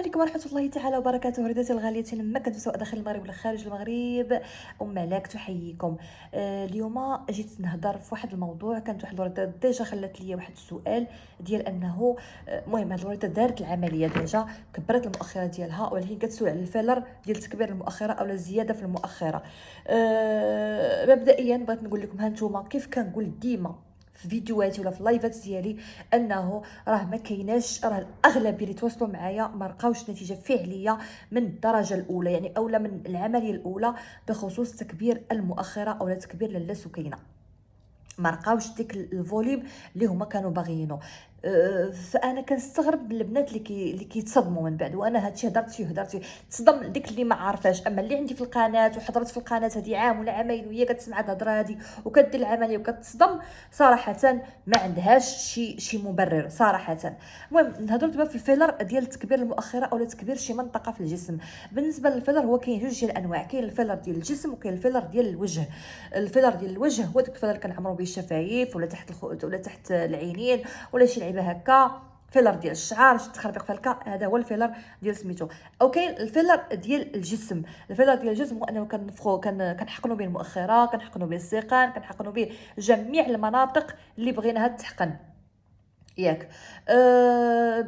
عليكم ورحمة الله تعالى وبركاته. رداتي الغاليين، ما كنتو سواء داخل المغرب ولا خارج المغرب، ملاك تحييكم. اليوم جيت نهضر في واحد الموضوع. كانت واحد الوردة ديجا خلات ليا واحد السؤال ديال انه المهم هاد الوردة دارت العملية ديجا، كبرت المؤخرة ديالها، ولكن كتسول على الفيلر ديال تكبير المؤخرة اولا الزيادة في المؤخرة. مبدئيا بغيت نقول لكم هانتوما كيف كنقول ديما في فيديوهاتي ولا في اللايفات ديالي انه راه ما كايناش، راه الاغلبيه اللي تواصلوا معايا ما لقاوش نتيجه فعليه من الدرجه الاولى، يعني اولا من العمليه الاولى بخصوص تكبير المؤخره اولا تكبير اللاسكينه. ما لقاوش ديك الفوليوم اللي هما كانوا باغيينه. فانا كنستغرب من البنات اللي كيتصدموا من بعد، وانا هادشي هضرت فيه تصدم ديك اللي ما عارفاش. اما اللي عندي في القناه وحضرت في القناه هذه عام ولا عامين وهي كتسمع الهضره هذه وكدير العمليه وكتصدم، صراحه ما عندهاش شي مبرر صراحه. المهم نهضروا دابا في الفيلر ديال تكبير المؤخره اولا تكبير شي منطقه في الجسم. بالنسبه للفيلر هو كاين جوج ديال الانواع، كاين الفيلر ديال الجسم وكاين الفيلر ديال الوجه. الفيلر ديال الوجه هو داك الفيلر كنعمرو به الشفايف ولا تحت ولا تحت العينين ولا شي لعيبه هكا. فيلر ديال الشعر، شي تخربيق في الكا، هذا هو الفيلر ديال سميتو. او كاين الفيلر ديال الجسم. الفيلر ديال الجسم هو انه كنفخو كنحقنوا به المؤخره، كنحقنوا به الساقان، كنحقنوا به جميع المناطق اللي بغيناها تحقن ياك.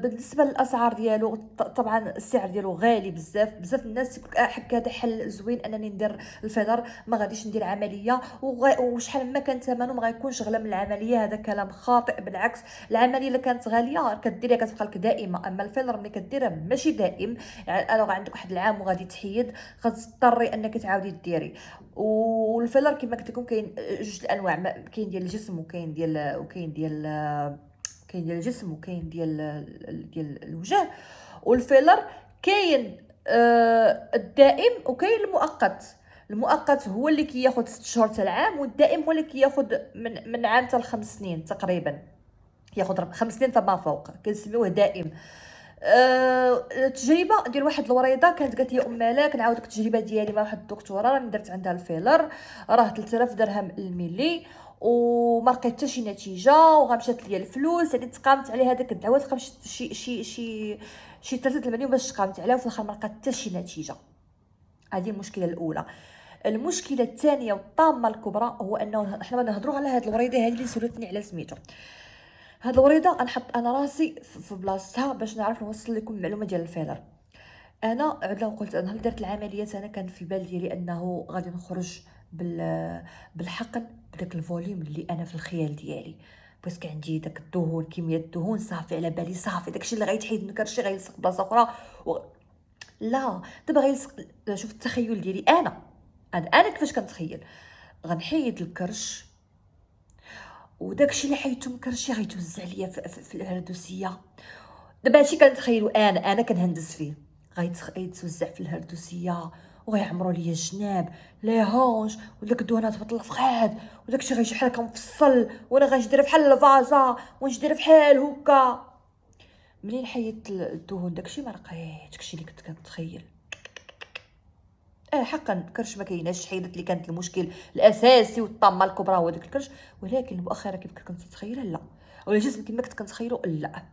بالنسبه للاسعار ديالو طبعا السعر ديالو غالي بزاف. بزاف الناس تقول حك هذا حل زوين انني ندير الفيلر، ما غاديش ندير عمليه وشحال ما كان ثمنه ما غيكونش غلا من العمليه. هذا كلام خاطئ، بالعكس العمليه الا كانت غاليه كديريها كتبقى لك دائمه، اما الفيلر ملي كديرها ماشي دائم. يعني الوغ عندك واحد العام وغادي تحيد غتضطري انك تعاودي ديري. والفيلر كما قلت لكم كاين جوج الانواع، كاين ديال الجسم كاين ديال الجسم وكاين ديال الوجه. والفيلر كاين الدائم وكاين المؤقت. المؤقت هو اللي كياخذ 6 شهور حتى العام، والدائم هو اللي كياخذ من عام حتى ل5 سنين تقريبا، ياخذ 5 سنين فما فوق، كنسميوه دائم. التجربه ديال واحد الوريضه كانت قالت لي ملاك نعاود لك التجربه ديالي مع واحد الدكتوره راني درت عندها الفيلر، راه 3000 درهم الملي وما لقيت حتى شي نتيجه، وغمشات ليا الفلوس. يعني تقامت عليها هذاك الدعوات خمس شي 3 المليون باش تقامت عليها، وفي الاخر ما لقات حتى شي نتيجه. هذه المشكله الاولى. المشكله الثانيه والطامه الكبرى هو انه حنا نهضروا على هذه الوريضه هذه اللي سولتني على سميتو. هاد الوريضه غنحط انا راسي في بلاصتها باش نعرف نوصل لكم المعلومه ديال الفيلر. انا عاد قلت انا درت العمليات، انا كان في بال ديالي انه غادي نخرج بالحقن بداك الفوليوم اللي انا في الخيال ديالي، باسكو عندي داك الدهون، كميه الدهون صافي على بالي، صافي داكشي اللي غيتحيد من كرشي غيلصق بلاصه اخرى لا دابا غيلصق. شوف التخيل ديالي انا كيفاش كنتخيل غنحيد الكرش، وداكشي اللي حيدتو من كرشي غيتوزع ليا في الهردوسيه. دابا هادشي كنتخيلو انا كنهندس فيه، غيتوزع في الهردوسيه وغيعمروا ليا الجناب لي هونج وداك الدهونات بالفخاد، وداكشي غيجي بحال هكا مفصل، وانا غنجي دايره بحال الفازا ونجي دايره بحال هكا. منين حيدت الدهون داكشي ما لقيتش داكشي اللي كنت كنتخيل. حقا الكرش ما كايناش، حيدت لي كانت المشكل الاساسي والطامه الكبرى هو داك الكرش، ولكن المؤخره كيف كنت متخيله لا، ولا الجسم كما كنت كنتخيلو لا،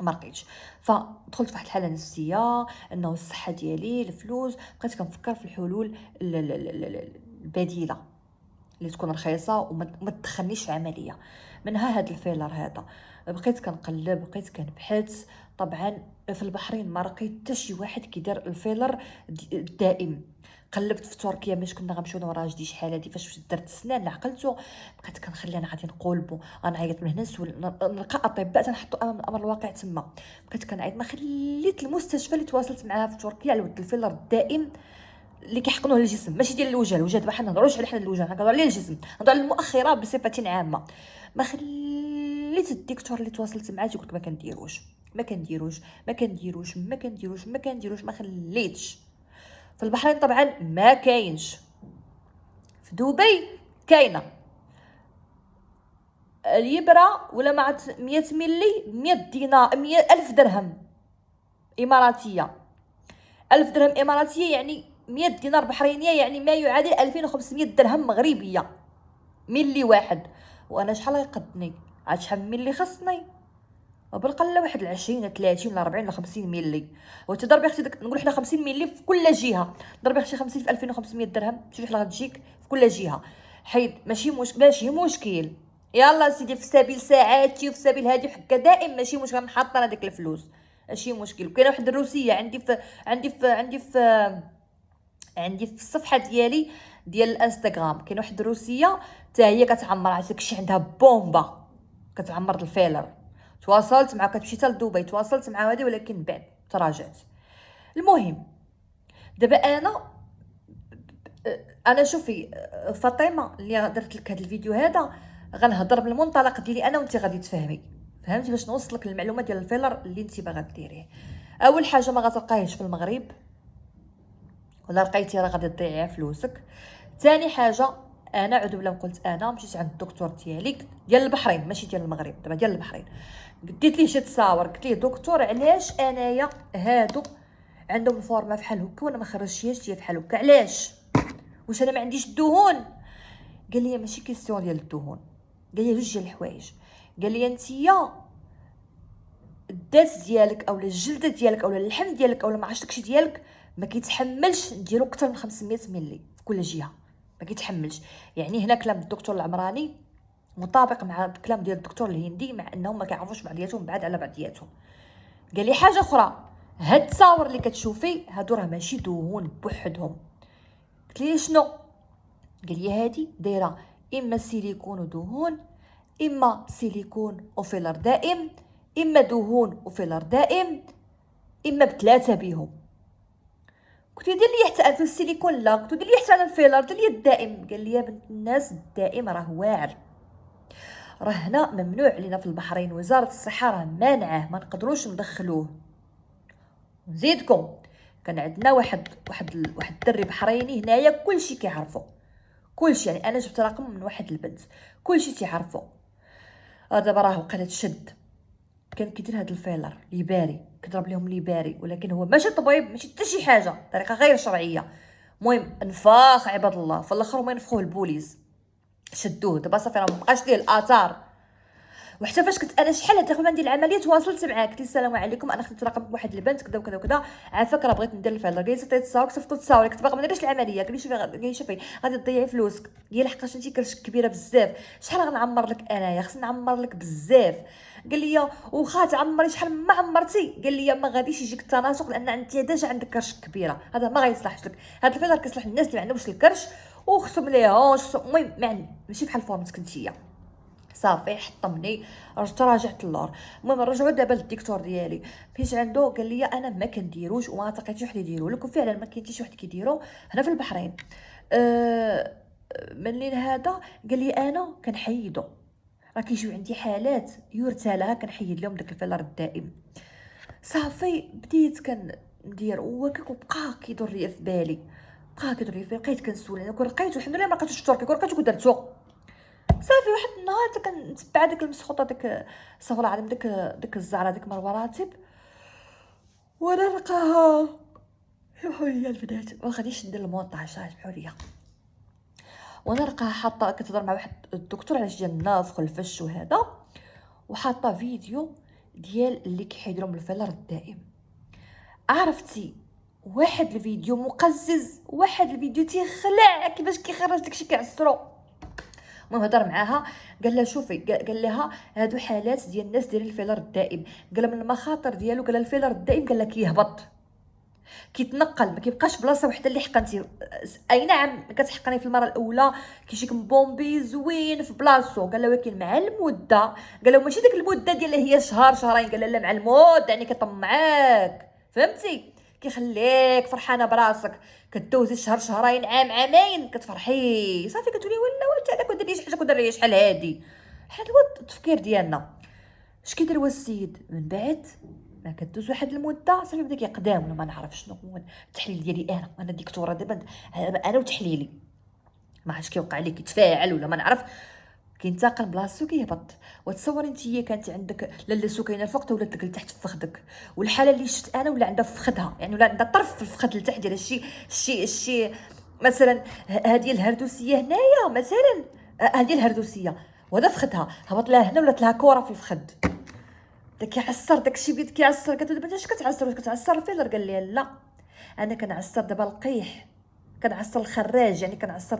ما لقيتش. فدخلت في واحد الحاله نفسيه انه الصحه ديالي الفلوس، بقيت كنفكر في الحلول البديله اللي تكون رخيصه وما تدخلنيش في عمليه. منها هذا الفيلر هذا. بقيت كنقلب، بقيت كنبحث. طبعا في البحرين ما لقيت حتى شي واحد كيدير الفيلر الدائم. قلبت في تركيا باش كنا غنمشيو انا وراجلي شحال هادي فاش درت السنان اللي عقلته، بقيت كنخلي انا غادي نقولبو غنعيط من هنا نسول نلقى اطباء تنحطوا امام الامر الواقع تما. بقيت كنعيط، ما خليت المستشفى اللي تواصلت معاها في تركيا على ود الفيلر الدائم اللي كيحقنوه للجسم، ماشي ديال الوجه. الوجه دابا حنا نهضروش على حنا الوجه، كنهضروا على الجسم، نهضروا على المؤخره بصفه عامه. ما خليت الدكتور اللي تواصلت معاه تيقول لك ما كنديروش ما كنديروش ما كنديروش ما كنديروش ما كنديروش، ما خليتش. في البحرين طبعا ما كاينش، في دبي كاينه اليبرا ولا مع 100 ملي 100 دينار 100 ألف درهم إماراتية. 1000 درهم إماراتية يعني 100 دينار بحرينية، يعني ما يعادل 2500 درهم مغربية ملي واحد. وأنا شحال غيقدني؟ عاد شحال ملي خصني؟ وبالقله واحد 20 30 ولا 40 ولا 50 ملي. وتضربي اختي نقول حنا 50 ملي في كل جهه، ضربي اختي 50 في 2500 درهم، شوفي شحال غتجيك في كل جهه. حيد ماشي مشكل. يلا سيدي، في سبيل ساعاتي وفي سبيل هادي حكا دائم ماشي مشكل، نحط انا ديك الفلوس ماشي مشكل. وكاينه واحد الروسيه عندي في الصفحه ديالي ديال الانستغرام، كاين واحد الروسيه حتى هي كتعمر، عرفتك شي عندها بومبا كتعمر الفيلر. تواصلت معها، كتمشي حتى لدبي، تواصلت مع هذه ولكن بعد تراجعت. المهم دابا انا شوفي فاطمه اللي درت لك هذا الفيديو هذا، غنهضر بالمنطلق ديالي انا وانت غادي تفهمي، فهمتي؟ باش نوصلك المعلومه ديال الفيلر اللي انت باغا ديريه. اول حاجه ما غتلقايهش في المغرب، ولا لقيتي راه غادي تضيعي فلوسك. ثاني حاجه، انا عذب لو قلت انا مشيت عند الدكتور ديالك ديال البحرين ماشي ديال المغرب، دابا ديال البحرين، ديت ليه شي تصاور، قلت ليه دكتور علاش انايا هادو عندهم الفورمه فحال هكا وانا ما خرجتيهاش هي فحال هكا، علاش؟ واش انا ما عنديش الدهون؟ قال لي ماشي كيسيون ديال الدهون، قال لي جوج ديال الحوايج. قال لي انتيا الدات ديالك اولا الجلده ديالك اولا اللحم ديالك اولا ما عرفتش داكشي ديالك ما كيتحملش نديرو اكثر من 500 ملي في كل جهه، ما كيتحملش. يعني هنا كلام الدكتور العمراني مطابق مع الكلام ديال الدكتور الهندي، مع انهم ما كيعرفوش بعضياتهم بعاد على بعضياتهم. قال لي حاجه اخرى، هاد التصاور اللي كتشوفي هادو راه ماشي دهون بوحدهم. قلت لي شنو؟ قال لي هادي دايره اما سيليكون ودهون، اما سيليكون وفيلر دائم، اما دهون وفيلر دائم، اما بثلاثه بيهم. قلت له دير لي حتى انا السيليكون، لا قلت له دير لي حتى انا الفيلر، دير لي الدائم. قال لي يا بنت الناس الدائم راه واعر، راه هنا ممنوع علينا في البحرين، وزاره الصحه راه مانعاه، ما نقدروش ندخلوه. نزيدكم كان عندنا واحد الدري بحريني هنايا كلشي كيعرفو، كلشي، يعني انا جبت رقم من واحد البنت كلشي تيعرفو. دابا راه وقع تشد، كان كيدير هاد الفيلر ليباري، كضرب لهم ليباري، ولكن هو ماشي طبيب ماشي حتى شي حاجه، طريقه غير شرعيه. المهم انفاخ عباد الله، في الاخر هما ينفخوه البوليس، شدوه. دابا صافي راه مابقاش ليه الاثار. وحتى فاش كنت انا شحال هاد ندير العمليه تواصلت معاه، قلت السلام عليكم انا خديت رقم واحد البنت كذا وكذا وكذا، عافاك راه بغيت ندير الفيلر. قال لي صيفطت التصاور، صيفطت التصاور، كنت باغا ما نديرش العمليه. قال لي شوفي غادي تضيعي فلوسك. قال لي لحقاش انت كرشك كبيره بزاف، شحال غنعمر لك انايا؟ خصني نعمر لك بزاف. قال لي واخا تعمري شحال ما عمرتي، قال لي ما غاديش يجيك التناسق لان انت ديجا عندك كرش كبيره، هذا ما غيصلحش لك. هذا الفيلر كيصلح للناس اللي ما عندهمش الكرش وخصهم ليهوش، المهم ماشي بحال فورمتك نتيا. صافي حطمني، تراجعت اللور. المهم رجعوا دابا للدكتور ديالي، مشيت عنده قال لي انا ما كنديروش وما تلقيتش واحد يديروا لك، وفعلا ما كاين حتى شي واحد كيديرو هنا في البحرين. منين هذا؟ قال لي انا كنحيدو، راه كيجيو عندي حالات يرتلها كنحيد لهم داك الفيلر الدائم. صافي بديت كندير وبقى كيدور ليا في بالي، بقيت كنسول انا كون لقيت، الحمد لله ما لقيتوش في تركيا، كون لقيتو درتو. صافي واحد النهار كنتبع ديك المسخوطه، ديك استغفر الله العظيم، ديك الزعره، ديك مروه راتب، وانا نلقاها. سمحوا لي البنات، ما غاديش ندير المونطاج، سمحوا لي. وانا نلقاها حاطه كتهضر مع واحد الدكتور على ديال النافخ والفش وهذا، وحاطه فيديو ديال اللي كيحيدوا لهم الفيلر الدائم. عرفتي واحد الفيديو مقزز، واحد الفيديو تيخلع كيفاش كيخرج داكشي كيعصرو. المهم هضر معاها، قال لها شوفي، قال لها هادو حالات ديال الناس دايرين الفيلر الدائم، قال من المخاطر ديالو، قال الفيلر الدائم قال لك كيهبط، كيتنقل، ما كيبقاش بلاصه وحده اللي حقنتي. اي نعم كتحقني في المره الاولى كيجيك مبومبي زوين في بلاصتو، قال له ولكن مع المده، قال له ماشي ديك المده ديال هي شهر شهرين، قال لا مع المده يعني كيطمعك، فهمتي؟ كيخليك فرحانه براسك، كدوزي شهر شهرين عام عامين كتفرحي، صافي كتولي ولا وانت انا كندير شي حاجه كندير شحال هادي. هذا هو التفكير ديالنا. اش كيدير هو السيد من بعد ما كدوز واحد المده، صافي بدا كيقدام، ولا ما نعرف شنو هو التحليل ديالي. انا ديكتوره دابا، انا وتحليلي ما عرفتش كيوقع لي، كيتفاعل ولا ما نعرف، كينتقل بلاصتو كيهبط. وتصوري انت هي كانت عندك لا سكينه الفوق ولا تقل تحت في فخدك، والحاله اللي شفت انا ولا عندها في فخدها، يعني ولا عندها طرف في الفخد لتحت ديال الشيء مثلا هذه الهردوسيه هنايا مثلا، هذه الهردوسيه وهذا فخدها هبط لها هنا، ولات لها كره في الفخد. بدا كيعصر داكشي بيد كيعصر. قالت له دابا اش كتعصر؟ واش كتعصر الفيلر؟ قال لي لا، انا كنعصر دابا القيح، كنعصر الخراج، يعني كنعصر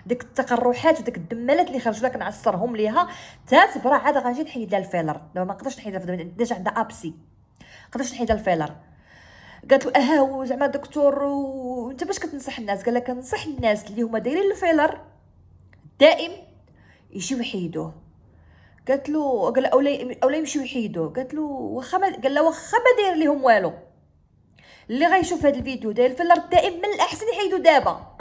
ديك التقرحات وديك الدمالات اللي خرجوا لها كنعصرهم ليها تتبرا، عاد غنجي نحيد لها الفيلر. دابا ما نقدرش نحيد لها، ديجا عندها ابسي، ما نقدرش نحيد لها الفيلر. قالت له هو زعما دكتور وانت باش كتنصح الناس؟ قال لها كنصح الناس اللي هما دايرين الفيلر دائم يجيو يحيدوه. قالت له قال اولا يمشيو يحيدوه. قالت له واخا قال لها واخا ما داير ليهم والو، اللي غيشوف هذا الفيديو داير الفيلر دائم من الاحسن يحيدو دابا،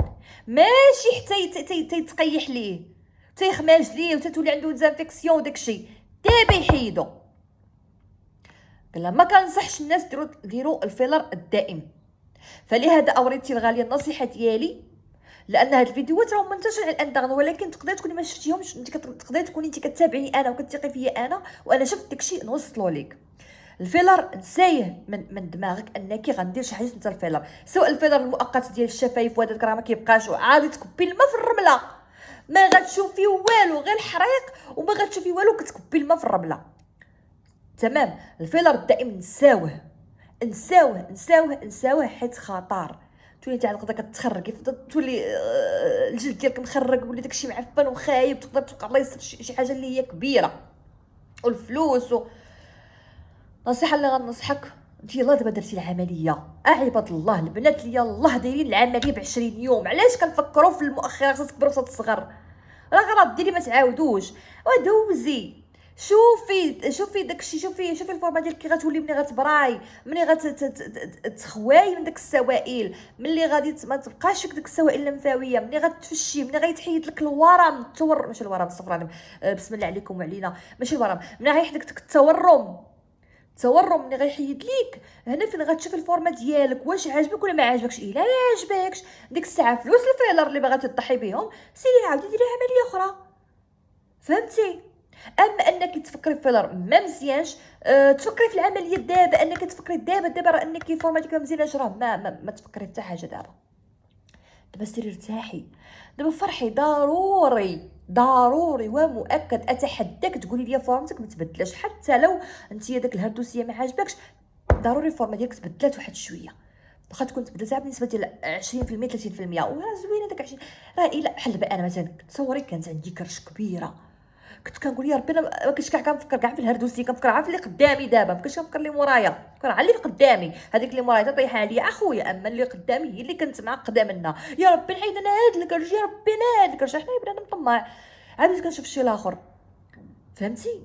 ماشي حتى تيتقيح ليه تيخماج ليه وتتولي عنده ديزانفيكسيون وداكشي، دابا يحيدو. قال لها ما كنصحش الناس ديروا الفيلر الدائم. فلهذا اوريتي الغاليه النصيحه ديالي، لان هاد الفيديوهات راهم منتشر على الانترنت، ولكن تقدري تكوني ما شفتيهمش، انت تقدري تكوني انت كتابعيني انا وكتثقي فيا انا، وانا شفت داكشي نوصلو ليك. الفيلر نسايه من دماغك انك غندير شي حاجه سميتها الفيلر، سواء الفيلر المؤقت ديال الشفايف وهذاك راه ما كيبقاش، وعادي تكبي الماء في الرمله ما غتشوفي والو، غير الحريق وما غتشوفي والو، كتكبي الماء في الرمله. تمام. الفيلر الدائم نساوه نساوه نساوه نساوه، حيت خطر. تولي تاع الغدا كتخرقي، تولي الجلد ديالك مخرق، ولي داكشي معفن وخايب، تقدر توقع الله يستر شي حاجه اللي هي كبيره والفلوس نصيحه اللي غنصحك انت، يلاه دابا درتي العمليه، عباد الله البنات اللي يلاه دايرين العمليه ب20 يوم، علاش كنفكروا في المؤخره خصك تكبر وتصغر؟ راه غلط ديري ما تعاودوش ودوزي. شوفي داكشي، شوفي الفورمه ديالك كي غتولي ملي غتبراي، ملي غتخواي من داك السوائل، ملي غادي ما تبقاش فيك داك السوائل اللمفاويه، ملي غتفشي، ملي غيتحيد لك الورم ماشي الورم الصفراء، بسم الله عليكم وعلينا، ماشي الورم، ملي غيحيد لك التورم ملي غيحيد ليك، هنا فين غتشوف الفورمه ديالك واش عاجبك ولا ما عاجبكش. الا ما عاجبكش ديك الساعه فلوس الفيلر اللي باغا تضحي بهم سيري عاودي ديري عمليه اخرى، فهمتي؟ اما انك تفكري في فيلر ما مزيانش، تفكري في العمليه دابا، انك تفكري دابا راه انك فورمه ديك ما مزياناش، راه ما تفكري في حتى حاجه دابا سيري ارتاحي، دابا فرحي ضروري ومؤكد، اتحداك تقولي لي فورمتك ما تبدلاش، حتى لو انت داك الهردوسيه ما عاجبكش، ضروري الفورمه ديالك تبدلات واحد شويه، واخا تكون تبدلتها بنسبه ديال 20% 30%، وراه زوينه داك 20. راه الا بحال دابا انا مثلا تصوري كانت عندي كرش كبيره، كنت كنقول يا ربي انا ما كنتش كنفكر كاع في الهردوسي، كنفكر عارف اللي قدامي، دابا ما كنتش كنفكر اللي مورايا، كنفكر على اللي قدامي، هذيك اللي مورايا طيحه عليا اخويا، اما اللي قدامي هي اللي كنت معقده منها. يا ربي نحيد انا هاد الكرش، يا ربي انا هاد الكرش، حنا بنادم طماع، عاد كنشوف الشيء الاخر، فهمتي؟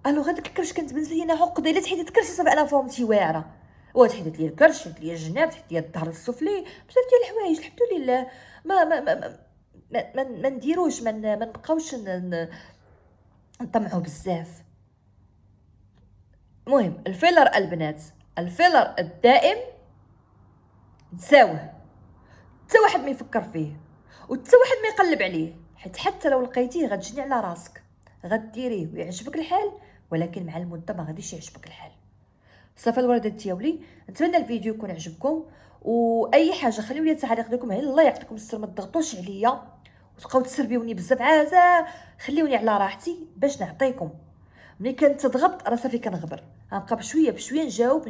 الوغ هذاك الكرش كانت بالنسبه لي انا عقده، الا تحيدت الكرش صافي انا فورمتي واعره، وتحيدت لي الكرش، تحيدت لي الجناب، تحيدت لي الظهر السفلي، بزاف ديال الحوايج الحمد لله. ما نديروش، ما نبقاوش نطمعوا بزاف. المهم الفيلر البنات، الفيلر الدائم نساوه، حتى واحد ما يفكر فيه وحتى واحد ما يقلب عليه، حيت حتى لو لقيتيه غتجني على راسك، غديريه ويعجبك الحال، ولكن مع المده ما غاديش يعجبك الحال. صافي الوالدات ديالي، نتمنى الفيديو يكون عجبكم، واي حاجه خليو لي تعليق لكم، الله يعطيكم السر، ما تضغطوش عليا وتبقاو تسربيوني بزاف، عاد خليوني على راحتي باش نعطيكم. ملي كنتضغط راه صافي كنغبر، غنبقى بشويه نجاوب،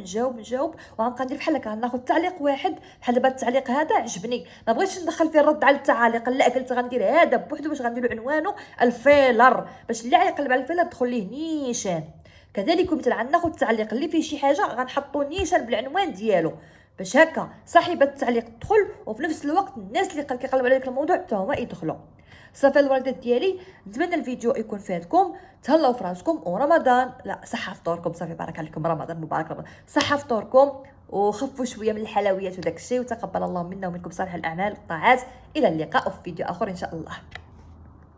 وغنبقى ندير بحال هكا، ناخذ تعليق واحد بحال دابا التعليق هذا عجبني، ما بغيتش ندخل فيه الرد على التعاليق، لا قلت غندير هذا بوحدو باش غنديرو عنوانه الفيلر، باش اللي يقلب على الفيلر دخل ليه نيشان. كذلك مثلا غناخذ التعليق اللي فيه شي حاجه غنحطو نيشان بالعنوان ديالو، باش هكا صاحبه التعليق تدخل، وفي نفس الوقت الناس اللي كيقلبوا على داك الموضوع حتى هما يدخلوا. صافي الوالدات ديالي، نتمنى الفيديو يكون فاتكم، تهلاو في راسكم، ورمضان لا صحه فطوركم، صافي بارك عليكم، رمضان مبارك، رمضان صحه فطوركم، وخفوا شويه من الحلويات وداك الشيء، وتقبل الله منا ومنكم صالح الاعمال والطاعات. الى اللقاء في فيديو اخر ان شاء الله.